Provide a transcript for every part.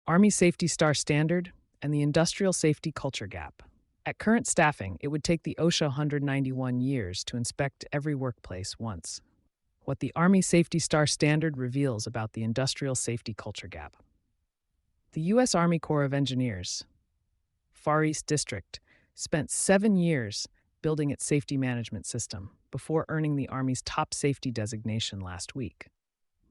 Army Safety Star Standard, and the Industrial Safety Culture Gap. At current staffing, it would take the OSHA 191 years to inspect every workplace once. What the Army Safety Star Standard reveals about the Industrial Safety Culture Gap. The U.S. Army Corps of Engineers, Far East District, spent 7 years building its safety management system before earning the Army's top safety designation last week.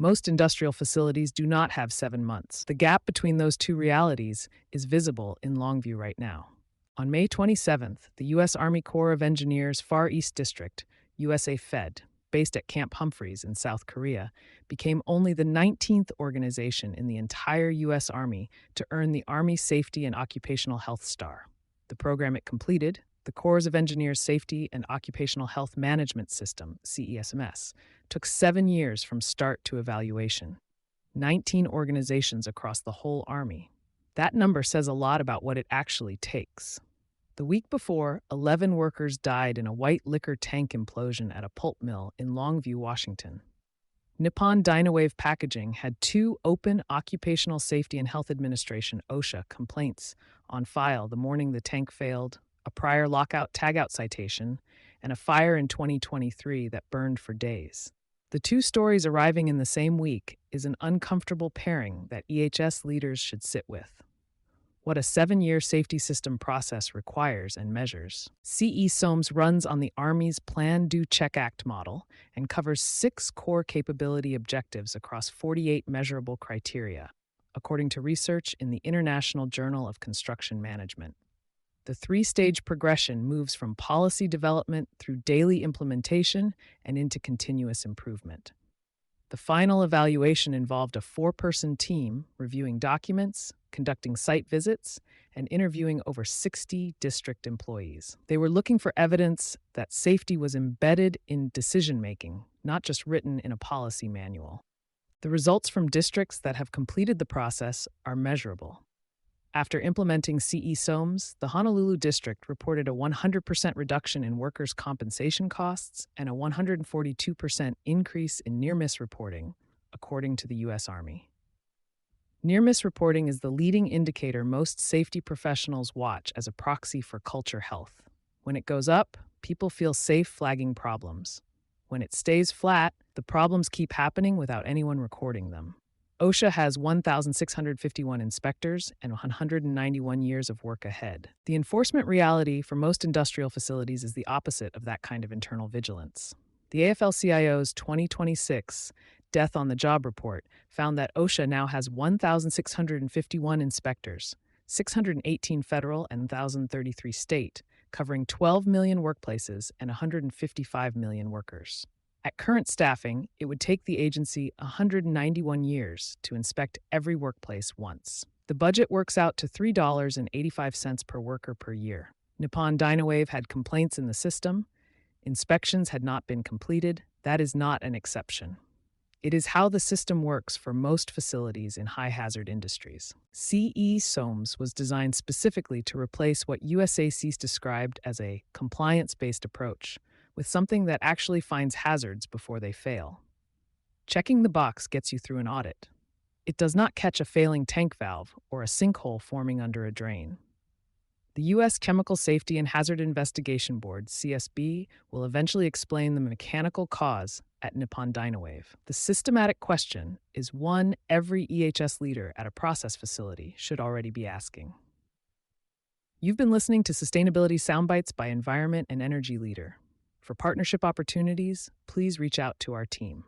Most industrial facilities do not have 7 months. The gap between those two realities is visible in Longview right now. On May 27th, the U.S. Army Corps of Engineers Far East District, USA Fed, based at Camp Humphreys in South Korea, became only the 19th organization in the entire U.S. Army to earn the Army Safety and Occupational Health Star. The program it completed, the Corps of Engineers Safety and Occupational Health Management System, CESMS, took 7 years from start to evaluation. 19 organizations across the whole Army. That number says a lot about what it actually takes. The week before, 11 workers died in a white liquor tank implosion at a pulp mill in Longview, Washington. Nippon Dynawave Packaging had 2 open Occupational Safety and Health Administration (OSHA) complaints on file the morning the tank failed, a prior lockout-tagout citation, and a fire in 2023 that burned for days. The 2 stories arriving in the same week is an uncomfortable pairing that EHS leaders should sit with. What a 7-year safety system process requires and measures. CESOMS runs on the Army's Plan, Do, Check, Act model and covers 6 core capability objectives across 48 measurable criteria, according to research in the International Journal of Construction Management. The 3-stage progression moves from policy development through daily implementation and into continuous improvement. The final evaluation involved a 4-person team reviewing documents, conducting site visits, and interviewing over 60 district employees. They were looking for evidence that safety was embedded in decision-making, not just written in a policy manual. The results from districts that have completed the process are measurable. After implementing CESOMS, the Honolulu district reported a 100% reduction in workers' compensation costs and a 142% increase in near-miss reporting, according to the U.S. Army. Near-miss reporting is the leading indicator most safety professionals watch as a proxy for culture health. When it goes up, people feel safe flagging problems. When it stays flat, the problems keep happening without anyone recording them. OSHA has 1,651 inspectors and 191 years of work ahead. The enforcement reality for most industrial facilities is the opposite of that kind of internal vigilance. The AFL-CIO's 2026 Death on the Job report found that OSHA now has 1,651 inspectors, 618 federal and 1,033 state, covering 12 million workplaces and 155 million workers. At current staffing, it would take the agency 191 years to inspect every workplace once. The budget works out to $3.85 per worker per year. Nippon Dynawave had complaints in the system. Inspections had not been completed. That is not an exception. It is how the system works for most facilities in high-hazard industries. CESOMS was designed specifically to replace what USACs described as a compliance-based approach, with something that actually finds hazards before they fail. Checking the box gets you through an audit. It does not catch a failing tank valve or a sinkhole forming under a drain. The U.S. Chemical Safety and Hazard Investigation Board, CSB, will eventually explain the mechanical cause at Nippon Dynawave. The systematic question is one every EHS leader at a process facility should already be asking. You've been listening to Sustainability Soundbites by Environment and Energy Leader. For partnership opportunities, please reach out to our team.